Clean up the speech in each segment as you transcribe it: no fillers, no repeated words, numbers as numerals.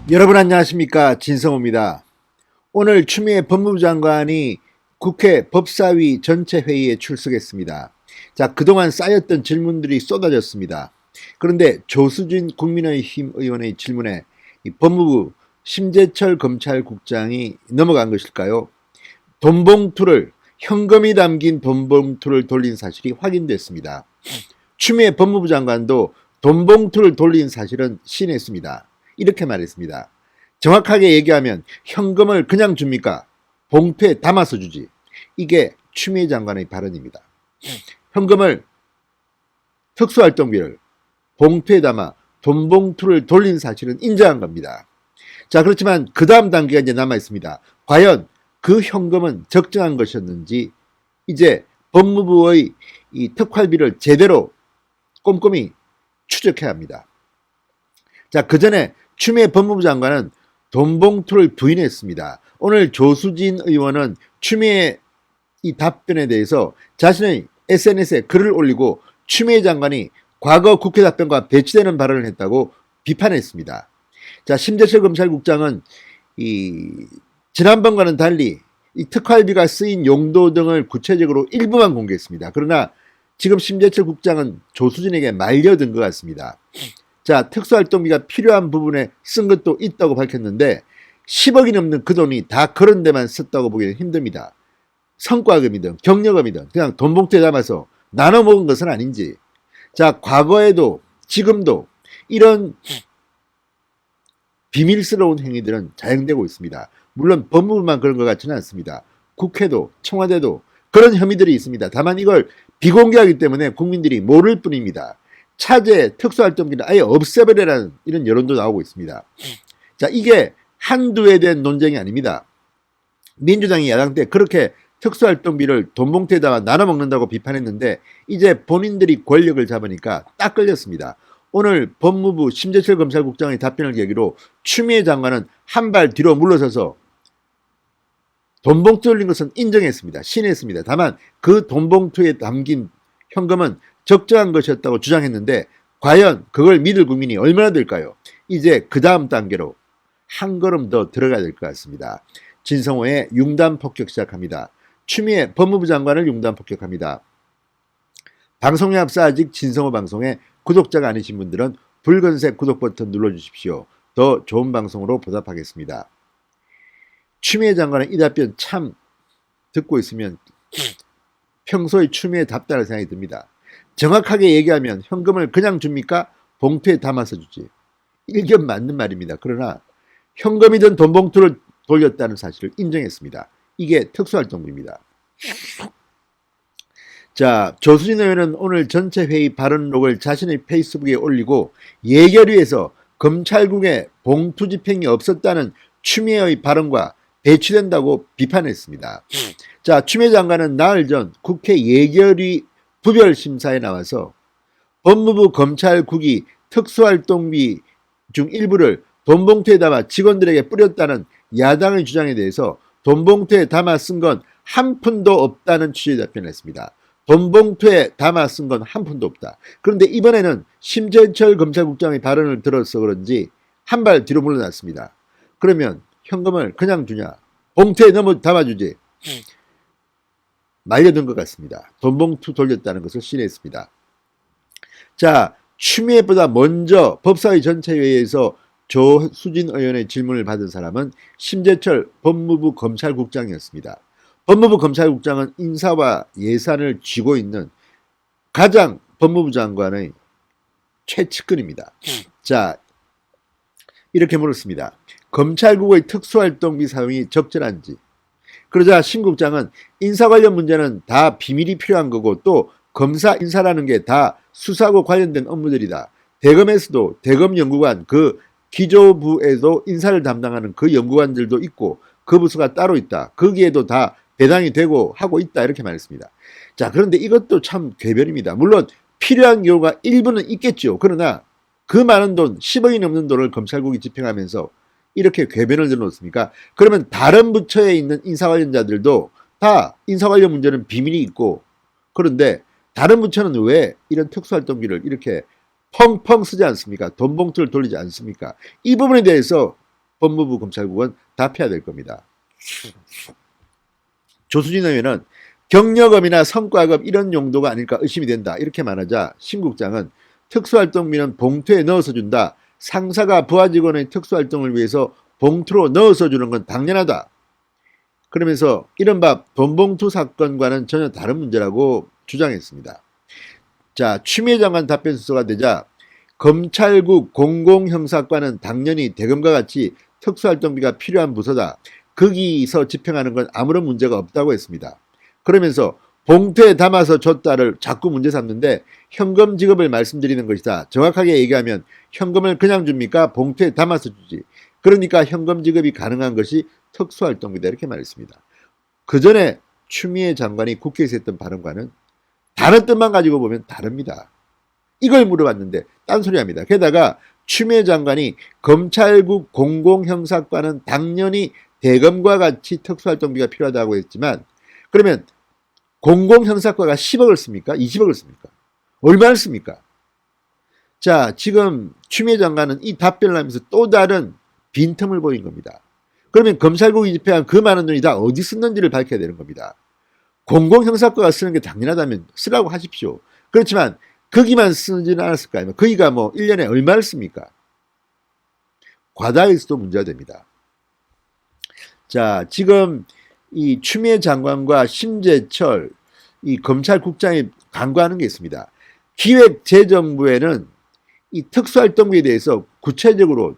여러분 안녕하십니까, 진성호입니다. 오늘 추미애 법무부 장관이 국회 법사위 전체 회의에 출석했습니다. 자, 그동안 쌓였던 질문들이 쏟아졌습니다. 그런데 조수진 국민의힘 의원의 질문에 이 법무부 심재철 검찰국장이 넘어간 것일까요? 현금이 담긴 돈봉투를 돌린 사실이 확인됐습니다. 추미애 법무부 장관도 돈봉투를 돌린 사실은 시인했습니다. 이렇게 말했습니다. 정확하게 얘기하면 현금을 그냥 줍니까? 봉투에 담아서 주지. 이게 추미애 장관의 발언입니다. 현금을, 특수활동비를 봉투에 담아 돈봉투를 돌린 사실은 인정한 겁니다. 자, 그렇지만 그 다음 단계가 이제 남아 있습니다. 과연 그 현금은 적정한 것이었는지 이제 법무부의 이 특활비를 제대로 꼼꼼히 추적해야 합니다. 자, 그 전에 추미애 법무부 장관은 돈봉투를 부인했습니다. 오늘 조수진 의원은 추미애 이 답변에 대해서 자신의 SNS에 글을 올리고 추미애 장관이 과거 국회 답변과 배치되는 발언을 했다고 비판했습니다. 자, 심재철 검찰국장은 지난번과는 달리 이 특활비가 쓰인 용도 등을 구체적으로 일부만 공개했습니다. 그러나 지금 심재철 국장은 조수진에게 말려든 것 같습니다. 자, 특수활동비가 필요한 부분에 쓴 것도 있다고 밝혔는데 10억이 넘는 그 돈이 다 그런 데만 썼다고 보기는 힘듭니다. 성과금이든 경력금이든 그냥 돈봉투에 담아서 나눠 먹은 것은 아닌지. 자, 과거에도 지금도 이런 비밀스러운 행위들은 자행되고 있습니다. 물론 법무부만 그런 것 같지는 않습니다. 국회도 청와대도 그런 혐의들이 있습니다. 다만 이걸 비공개하기 때문에 국민들이 모를 뿐입니다. 차제 특수활동비를 아예 없애버리라는 이런 여론도 나오고 있습니다. 자, 이게 한두 해 된 논쟁이 아닙니다. 민주당이 야당 때 그렇게 특수활동비를 돈봉투에다가 나눠 먹는다고 비판했는데 이제 본인들이 권력을 잡으니까 딱 걸렸습니다. 오늘 법무부 심재철 검찰국장의 답변을 계기로 추미애 장관은 한 발 뒤로 물러서서 돈봉투 돌린 것은 인정했습니다. 시인했습니다. 다만 그 돈봉투에 담긴 현금은 적정한 것이었다고 주장했는데 과연 그걸 믿을 국민이 얼마나 될까요? 이제 그 다음 단계로 한 걸음 더 들어가야 될 것 같습니다. 진성호의 융단 폭격 시작합니다. 추미애 법무부 장관을 융단 폭격합니다. 방송에 앞서 아직 진성호 방송에 구독자가 아니신 분들은 붉은색 구독 버튼 눌러주십시오. 더 좋은 방송으로 보답하겠습니다. 추미애 장관의 이 답변 참 듣고 있으면 평소에 추미애 답다는 생각이 듭니다. 정확하게 얘기하면 현금을 그냥 줍니까? 봉투에 담아서 주지. 일견 맞는 말입니다. 그러나 현금이든 돈봉투를 돌렸다는 사실을 인정했습니다. 이게 특수활동비입니다. 자, 조수진 의원은 오늘 전체 회의 발언록을 자신의 페이스북에 올리고 예결위에서 검찰국에 봉투 집행이 없었다는 추미애의 발언과 배치된다고 비판했습니다. 자, 추미애 장관은 나흘 전 국회 예결위 부별심사에 나와서 법무부 검찰국이 특수활동비 중 일부를 돈봉투에 담아 직원들에게 뿌렸다는 야당의 주장에 대해서 돈봉투에 담아 쓴 건 한 푼도 없다는 취지의 답변을 했습니다. 돈봉투에 담아 쓴 건 한 푼도 없다. 그런데 이번에는 심재철 검찰국장의 발언을 들어서 그런지 한 발 뒤로 물러났습니다. 그러면 현금을 그냥 주냐? 봉투에 담아주지. 말려든 것 같습니다. 돈봉투 돌렸다는 것을 시인했습니다. 자, 추미애보다 먼저 법사위 전체회의에서 조수진 의원의 질문을 받은 사람은 심재철 법무부 검찰국장이었습니다. 법무부 검찰국장은 인사와 예산을 쥐고 있는 가장 법무부 장관의 최측근입니다. 자, 이렇게 물었습니다. 검찰국의 특수활동비 사용이 적절한지. 그러자 심 국장은 인사 관련 문제는 다 비밀이 필요한 거고 또 검사 인사라는 게 다 수사하고 관련된 업무들이다. 대검에서도 대검연구관 그 기조부에도 인사를 담당하는 그 연구관들도 있고 그 부서가 따로 있다. 거기에도 다 배당이 되고 하고 있다. 이렇게 말했습니다. 자, 그런데 이것도 참 괴변입니다. 물론 필요한 경우가 일부는 있겠죠. 그러나 그 많은 돈 10억이 넘는 돈을 검찰국이 집행하면서 이렇게 궤변을 들어놓습니까? 그러면 다른 부처에 있는 인사 관련자들도 다 인사 관련 문제는 비밀이 있고 그런데 다른 부처는 왜 이런 특수활동비를 이렇게 펑펑 쓰지 않습니까? 돈 봉투를 돌리지 않습니까? 이 부분에 대해서 법무부 검찰국은 답해야 될 겁니다. 조수진 의원은 경력금이나 성과급 이런 용도가 아닐까 의심이 된다. 이렇게 말하자 신 국장은 특수활동비는 봉투에 넣어서 준다. 상사가 부하 직원의 특수활동을 위해서 봉투로 넣어서 주는 건 당연하다. 그러면서 이른바 돈봉투 사건과는 전혀 다른 문제라고 주장했습니다. 자, 추미애 장관 답변 순서가 되자 검찰국 공공형사과는 당연히 대검과 같이 특수활동비가 필요한 부서다. 거기서 집행하는 건 아무런 문제가 없다고 했습니다. 그러면서 봉투에 담아서 줬다를 자꾸 문제 삼는데 현금 지급을 말씀드리는 것이다. 정확하게 얘기하면 현금을 그냥 줍니까? 봉투에 담아서 주지. 그러니까 현금 지급이 가능한 것이 특수활동비다. 이렇게 말했습니다. 그 전에 추미애 장관이 국회에서 했던 발언과는 다른 뜻만 가지고 보면 다릅니다. 이걸 물어봤는데 딴소리 합니다. 게다가 추미애 장관이 검찰국 공공형사과는 당연히 대검과 같이 특수활동비가 필요하다고 했지만 그러면 공공형사과가 10억을 씁니까? 20억을 씁니까? 얼마를 씁니까? 자, 지금 추미애 장관은 이 답변을 하면서 또 다른 빈틈을 보인 겁니다. 그러면 검찰국이 집행한 그 많은 돈이 다 어디 썼는지를 밝혀야 되는 겁니다. 공공형사과가 쓰는 게 당연하다면 쓰라고 하십시오. 그렇지만 거기만 쓰지는 않았을까요? 거기가 뭐 1년에 얼마를 씁니까? 과다해서도 문제가 됩니다. 자, 지금 이 추미애 장관과 심재철 이 검찰국장이 강구하는 게 있습니다. 기획재정부에는 이 특수활동비에 대해서 구체적으로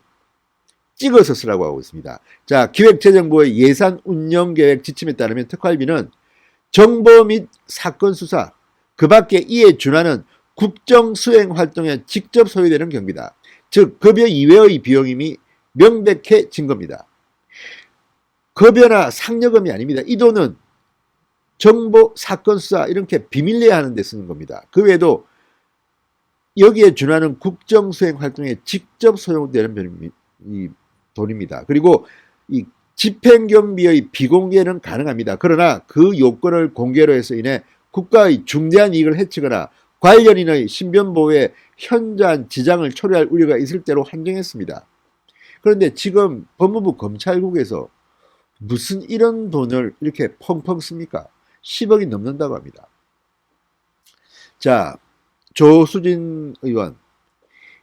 찍어서 쓰라고 하고 있습니다. 자, 기획재정부의 예산 운영계획 지침에 따르면 특활비는 정보 및 사건 수사, 그 밖에 이에 준하는 국정수행 활동에 직접 소요되는 경비다. 즉 급여 이외의 비용임이 명백해진 겁니다. 급여나 상여금이 아닙니다. 이 돈은 정보, 사건 수사 이렇게 비밀리에 하는 데 쓰는 겁니다. 그 외에도 여기에 준하는 국정수행 활동에 직접 소요되는 이 돈입니다. 그리고 이 집행경비의 비공개는 가능합니다. 그러나 그 요건을 공개로 해서 인해 국가의 중대한 이익을 해치거나 관련인의 신변보호에 현저한 지장을 초래할 우려가 있을 때로 한정했습니다. 그런데 지금 법무부 검찰국에서 무슨 이런 돈을 이렇게 펑펑 씁니까? 10억이 넘는다고 합니다. 자, 조수진 의원,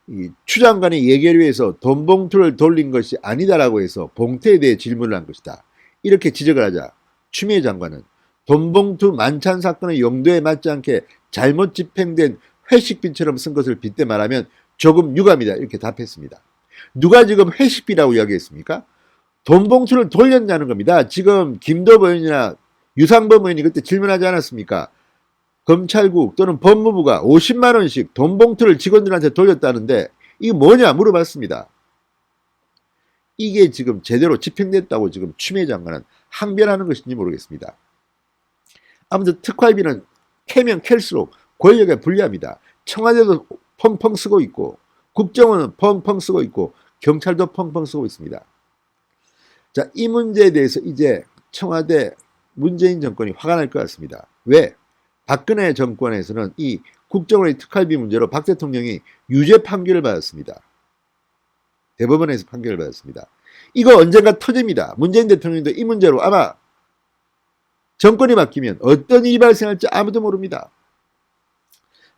이 추 장관이 예결 위해서 돈 봉투를 돌린 것이 아니다라고 해서 봉투에 대해 질문을 한 것이다. 이렇게 지적을 하자 추미애 장관은 돈 봉투 만찬 사건의 용도에 맞지 않게 잘못 집행된 회식비처럼 쓴 것을 빗대 말하면 조금 유감이다. 이렇게 답했습니다. 누가 지금 회식비라고 이야기했습니까? 돈 봉투를 돌렸냐는 겁니다. 지금 김도부 의원이나 유상범 의원이 그때 질문하지 않았습니까? 검찰국 또는 법무부가 50만 원씩 돈 봉투를 직원들한테 돌렸다는데 이게 뭐냐 물어봤습니다. 이게 지금 제대로 집행됐다고 지금 추미애 장관은 항변하는 것인지 모르겠습니다. 아무튼 특활비는 캐면 캘수록 권력에 불리합니다. 청와대도 펑펑 쓰고 있고 국정원은 펑펑 쓰고 있고 경찰도 펑펑 쓰고 있습니다. 자, 이 문제에 대해서 이제 청와대 문재인 정권이 화가 날 것 같습니다. 왜? 박근혜 정권에서는 이 국정원의 특활비 문제로 박 대통령이 유죄 판결을 받았습니다. 대법원에서 판결을 받았습니다. 이거 언젠가 터집니다. 문재인 대통령도 이 문제로 아마 정권이 바뀌면 어떤 일이 발생할지 아무도 모릅니다.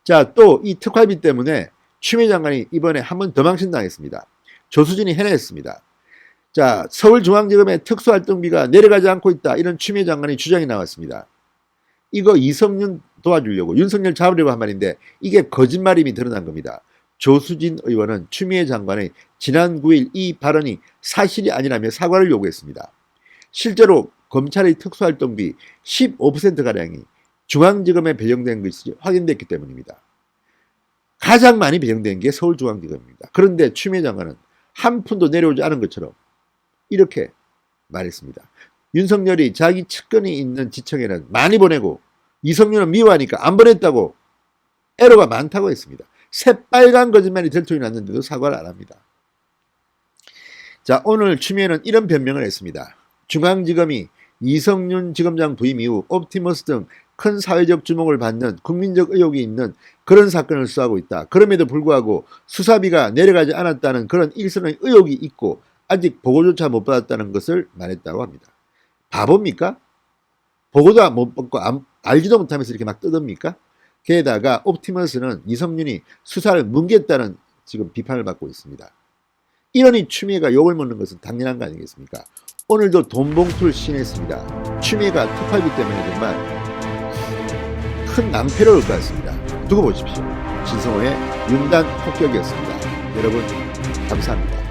자, 또 이 특활비 때문에 추미애 장관이 이번에 한 번 더 망신당했습니다. 조수진이 해냈습니다. 자, 서울중앙지검의 특수활동비가 내려가지 않고 있다. 이런 추미애 장관의 주장이 나왔습니다. 이거 이성윤 도와주려고 윤석열 잡으려고 한 말인데 이게 거짓말임이 드러난 겁니다. 조수진 의원은 추미애 장관의 지난 9일 이 발언이 사실이 아니라며 사과를 요구했습니다. 실제로 검찰의 특수활동비 15%가량이 중앙지검에 배정된 것이 확인됐기 때문입니다. 가장 많이 배정된 게 서울중앙지검입니다. 그런데 추미애 장관은 한 푼도 내려오지 않은 것처럼 이렇게 말했습니다. 윤석열이 자기 측근이 있는 지청에는 많이 보내고 이성윤은 미워하니까 안 보냈다고 애로가 많다고 했습니다. 새빨간 거짓말이 들통이 났는데도 사과를 안 합니다. 자, 오늘 추미애는 이런 변명을 했습니다. 중앙지검이 이성윤 지검장 부임 이후 옵티머스 등 큰 사회적 주목을 받는 국민적 의혹이 있는 그런 사건을 수사하고 있다. 그럼에도 불구하고 수사비가 내려가지 않았다는 그런 일선의 의혹이 있고 아직 보고조차 못 받았다는 것을 말했다고 합니다. 바보입니까? 보고도 못 받고 알지도 못하면서 이렇게 막 떠듭니까? 게다가 옵티머스는 이성윤이 수사를 뭉갰다는 지금 비판을 받고 있습니다. 이러니 추미애가 욕을 먹는 것은 당연한 거 아니겠습니까? 오늘도 돈봉투를 시인했습니다. 추미애가 특파이기 때문에 정말 큰 낭패를 올 것 같습니다. 두고 보십시오. 신성호의 윤단 폭격이었습니다. 여러분 감사합니다.